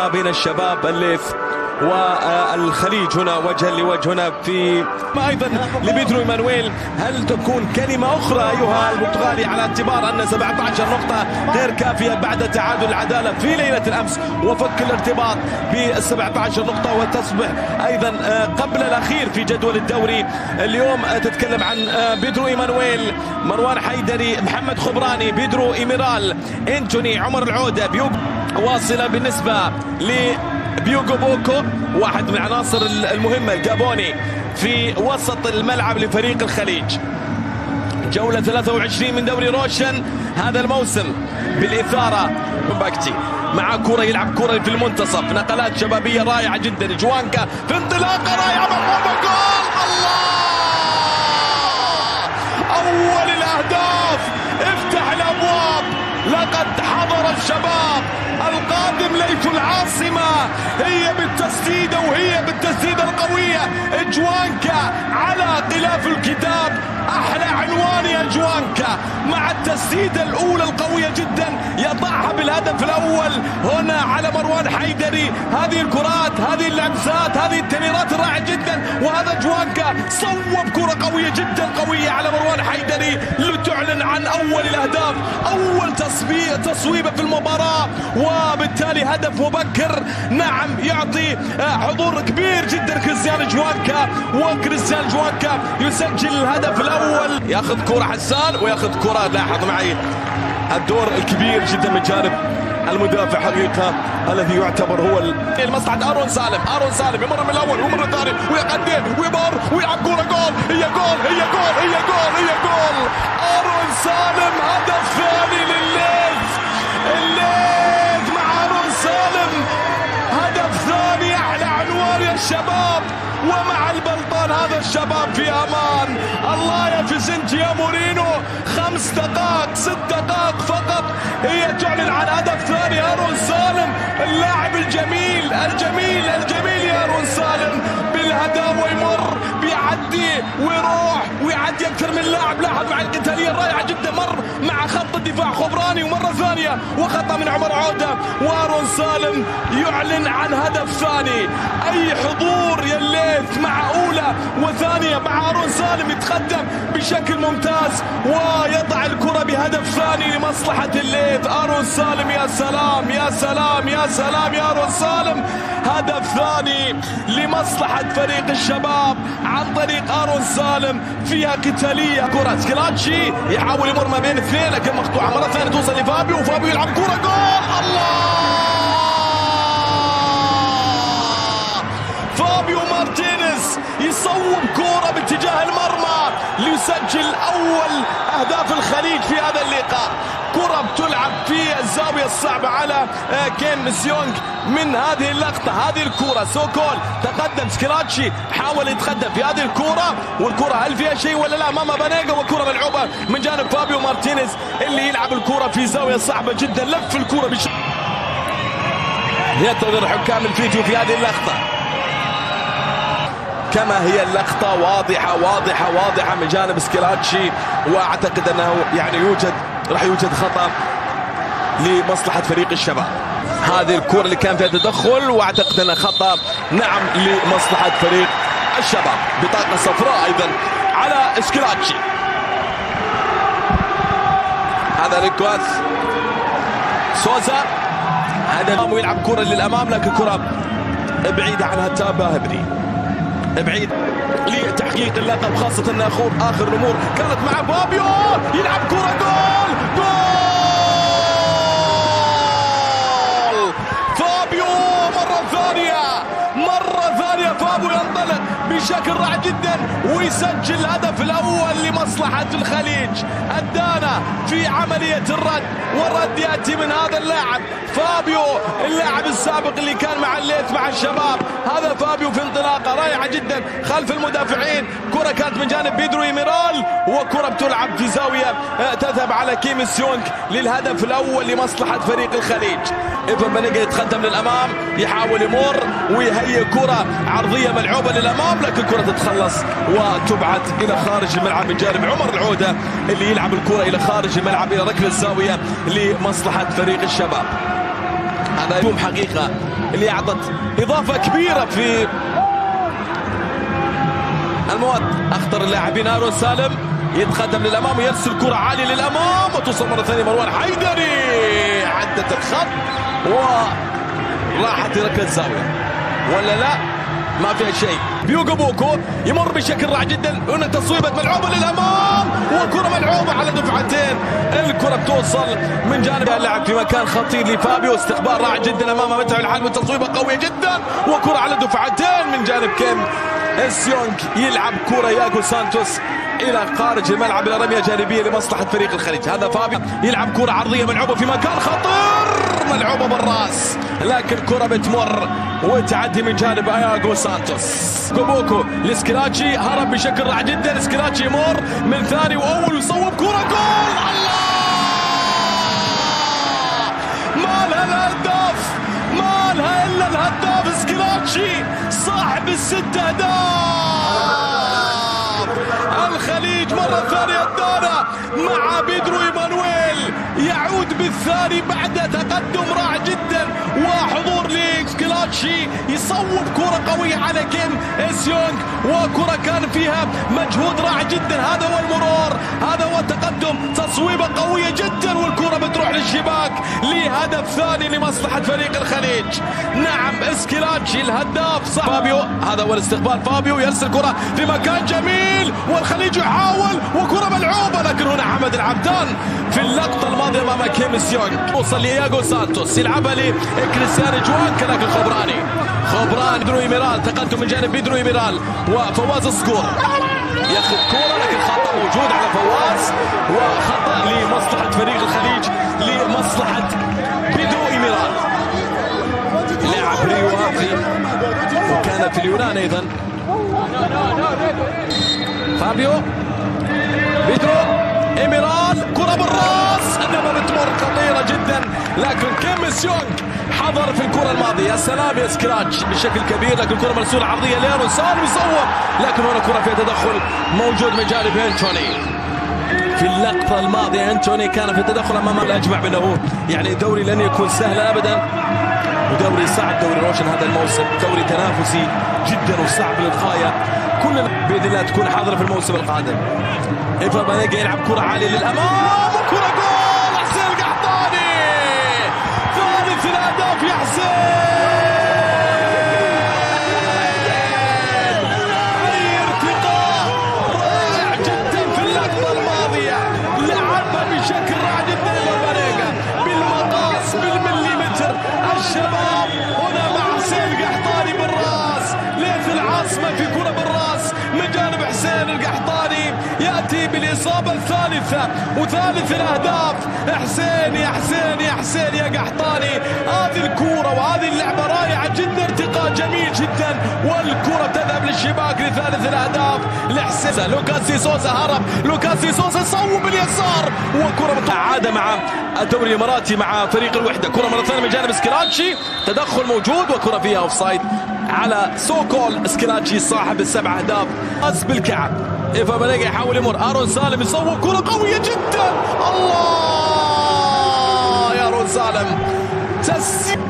ما بين الشباب الليث والخليج هنا وجها لوجه هنا في ايضا لبيدرو ايمانويل. هل تكون كلمه اخرى ايها البرتغالي على اعتبار ان 17 نقطه غير كافيه بعد تعادل العداله في ليله الامس وفك الارتباط ب 17 نقطه وتصبح ايضا قبل الاخير في جدول الدوري اليوم. تتكلم عن بيدرو ايمانويل، مروان حيدري، محمد خبراني، بيدرو ايميرال، انتوني، عمر العوده، بيوغو. واصله بالنسبه بيوغو بوكو، واحد من العناصر المهمة الجابوني في وسط الملعب لفريق الخليج. جولة 23 من دوري روشن هذا الموسم بالإثارة. باكتي مع كرة، يلعب كرة في المنتصف، نقلات شبابية رائعة جدا. جوانكا في انطلاقة رائعة، مرحبا جول! الله! أول الأهداف، افتح الأبواب، لقد حضر الشباب. القادم ليث العاصمة، هي بالتسديدة وهي بالتسديدة القوية. جوانكا على غلاف الكتاب، أحلى عنوان يا جوانكا مع التسديدة الأولى القوية جدا، يضعها بالهدف الأول هنا على مروان حيدري. هذه الكرات، هذه اللمسات، هذه التمريرات الرائعة جدا. وهذا جوانكا صوب كرة قوية جدا، قوية على مروان حيدري لتعلن عن أول الأهداف، أول تصويبة في المباراة، وبالتالي هدف مبكر. نعم، يعطي حضور كبير جدا كريستيان جوانكا، وكريستيان جوانكا يسجل الهدف الأول. ياخذ كرة حسان وياخذ كرة، لاحظ معي الدور الكبير جدا من جانب المدافع حقيقة الذي يعتبر هو المصلحة. ارون سالم يمر من الاول ويمر الثاني ويقدم ويمر ويلعب كرة جول. هي جول هي جول هي جول هي جول. ارون سالم هدف ثاني للليث. الليث مع ارون سالم هدف ثاني، احلى عنوان يا الشباب. ومع البلطان هذا الشباب في امان. الله يا فيسنتي يا مورينو، 5 دقائق 6 دقائق فقط هي تعلن عن هدف ثاني. ارون سالم اللاعب الجميل الجميل الجميل يا ارون سالم بالهدف، ويمر بيعدي ويروح ويعدي اكثر من لاعب. لاحظ مع القتاليه الرائعه جدا، مر مع خط الدفاع خبراني ومره ثانيه وخطا من عمر عوده، وارون سالم يعلن عن هدف ثاني. اي حضور يا الليث مع اولى وثانيه مع ارون سالم، يتقدم بشكل ممتاز ويضع الكره بهدف ثاني لمصلحه الليث. ارون سالم يا سلام يا سلام يا سلام يا ارون سالم، هدف ثاني لمصلحه فريق الشباب عن طريق ارون سالم. فيها قتاليه، كره سكلاتشي يحاول يمر ما بين اثنين لكن مقطوعه مره ثانيه توصل لفابيو، وفابيو يلعب كره جول. الله! فابيو مارتينيز يصوب كرة باتجاه المرمى ليسجل أول أهداف الخليج في هذا اللقاء. كرة بتلعب في الزاوية الصعبة على كيم سيونغ. من هذه اللقطة، هذه الكرة سوكول تقدم، سكراتشي حاول يتقدم في هذه الكرة، والكرة هل فيها شيء ولا لا؟ ماما بانيجا، وكرة ملعوبة من جانب فابيو مارتينيز اللي يلعب الكرة في زاوية صعبة جدا. لف الكرة ينتظر حكام الفيديو في هذه اللقطة كما هي اللقطة واضحة واضحة واضحة من جانب سكراتشي، واعتقد انه يعني راح يوجد خطأ لمصلحة فريق الشباب. هذه الكرة اللي كان فيها تدخل، واعتقد انه خطأ نعم لمصلحة فريق الشباب. بطاقة صفراء ايضا على سكراتشي. هذا ريكواس سوزا، هذا يلعب كرة للامام لكن كرة بعيدة عن هتاب باهبري، بعيد لتحقيق اللقب، خاصة ان اخر الامور كانت مع فابيو. يلعب كرة جول جول. فابيو مرة ثانية فابيو ينطلق بشكل رائع جدا ويسجل الهدف الاول لمصلحة الخليج. ادانا في عملية الرد، والرد ياتي من هذا اللاعب فابيو، اللاعب السابق اللي كان مع الليث مع الشباب. هذا فابيو في انطلاقة رائعة جدا خلف المدافعين. كرة كانت من جانب بيدرو ايميرال، وكرة بتلعب في زاوية تذهب على كيم سيونغ للهدف الاول لمصلحة فريق الخليج. ايفان بانيجا يتقدم للامام، يحاول يمر ويهيئ كرة عرضية ملعوبة للامام لكن كرة تتخلص وتبعد الى خارج الملعب من جانب عمر العودة اللي يلعب الكرة الى خارج الملعب الى ركله الزاوية لمصلحة فريق الشباب. هذا حقيقة اللي أعطت إضافة كبيرة في المواد. أخطر اللاعبين آرون سالم يتقدم للأمام ويرسل كرة عالية للأمام وتوصل مرة ثانية مروان حيدري، عدت الخط وراحت ركلة زاوية ولا لا؟ ما فيها شيء. بيوغو بوكو يمر بشكل رائع جدا، هنا تصويبة ملعوبة للأمام وكرة ملعوبة على دفعتين. الكرة بتوصل من جانب اللاعب في مكان خطير لفابيو، استقبال رائع جدا أمام مدفع الحال وتصويبة قوية جدا وكرة على دفعتين من جانب كيم إسيونغ. يلعب كرة ياغو سانتوس الى خارج الملعب الى رميه جانبيه لمصلحه فريق الخليج. هذا فابيو يلعب كره عرضيه ملعوبه في مكان خطير، ملعوبه بالراس لكن كره بتمر وتعدي من جانب اياغو سانتوس. كوبوكو لسكراتشي هرب بشكل رائع جدا، سكراتشي يمر من ثاني واول ويصوب كره جول. الله ما لها الهداف، ما لها الا الهداف سكراتشي صاحب الست اهداف. الخليج مرة ثانية الدارة مع بيدرو إيمانويل يعود بالثاني بعد تقدم رائع جدا وحضور لسكراتشي يصوب كرة قوية على كيم إسيونغ وكرة كان فيها مجهود رائع جدا. هذا هو المرور، هذا هو التقدم، تصويبة قوية جدا والكرة بتروح للشباك لهدف ثاني لمصلحة فريق الخليج. نعم سكراتشي الهداف صح. فابيو هذا هو الاستقبال، فابيو يرسل كرة في مكان جميل والخليج يحاول وكرة ملعوبة لكن هنا حمد العبدان في اللقطة الماضية امام كيم إسيونغ توصل لياغو سانتوس يلعبها لكريستيانو جوانكا لكن خبران بيدرو إيميرال، تقدم من جانب بيدرو إيميرال وفواز الصقور ياخذ كرة لكن خطأ موجود على فواز وخطأ لمصلحة فريق الخليج لمصلحة بيدرو إيميرال. لاعب ريو افري وكان في اليونان ايضا. فابيو بيدرو إيميرال كرة بالراس انما بتمر خطيرة جدا لكن كيم إسيونغ حضر في الكرة الماضية. يا سلام يا سكراتش بشكل كبير لكن الكرة مرسولة عرضية ليرون سالم يصوب لكن هنا كرة فيها تدخل موجود من جانب انتوني. في اللقطة الماضية انتوني كان في تدخل امام الاجمع بانه يعني دوري لن يكون سهلا ابدا ودوري صعب، دوري روشن هذا الموسم دوري تنافسي جدا وصعب للغاية. كلنا باذن الله تكون حاضرة في الموسم القادم. إيفا بانيجا يلعب كرة عالية للامام وكرة جول حسين القحطاني، ثالث الاهداف يا حسين. اي ارتقاء رائع جدا في اللقطة الماضية، لعبها بشكل رائع جدا إيفا بانيجا بالمقاس بالمليمتر. الشباب هنا مع حسين القحطاني بالراس، ليث العاصمة في كرة بالراس من جانب حسين القحطاني يأتي بالإصابة الثالثة وثالث الأهداف. حسين يا حسين يا حسين يا قحطاني، هذه الكرة وهذه اللعبة رائعة جدا، ارتقاء جميل جدا والكرة تذهب للشباك لثالث الأهداف لحسين. لوكاسي سوسا هرب، لوكاسي سوسا صوب باليسار وكرة عادة مع الدوري الإماراتي مع فريق الوحدة. كرة مرة ثانية من جانب سكراتشي، تدخل موجود وكرة فيها اوفسايد على سوكول. سكراتشي صاحب السبع أهداف أز بالكعب. إيفا بانيجا يحاول يمر، آرون سالم يصوب كرة قوية جدا. الله يا آرون سالم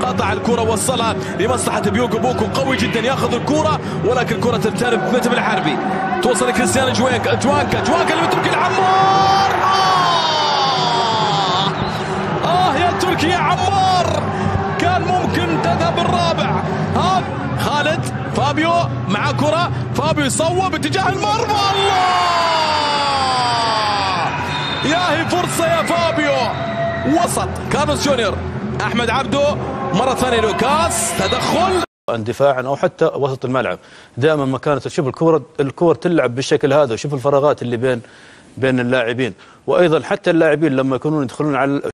قطع الكرة وصلها لمصلحة بيوغو بوكو، قوي جدا ياخذ الكرة ولكن الكرة ترترب مثل الحربي توصل لكريستيانو جوانكا اللي بترك العمار. يا تركي يا عمار كان ممكن تذهب الرابع. هذا خالد فابيو مع كرة، فابيو يصوب اتجاه المرمى. الله ياهي فرصة يا فابيو. وسط كارلوس جونيور، احمد عبدو مرة ثانية لوكاس، تدخل دفاعا او حتى وسط الملعب. دائما ما كانت تشوف الكور تلعب بالشكل هذا وشوف الفراغات اللي بين اللاعبين، وايضا حتى اللاعبين لما يكونون يدخلون على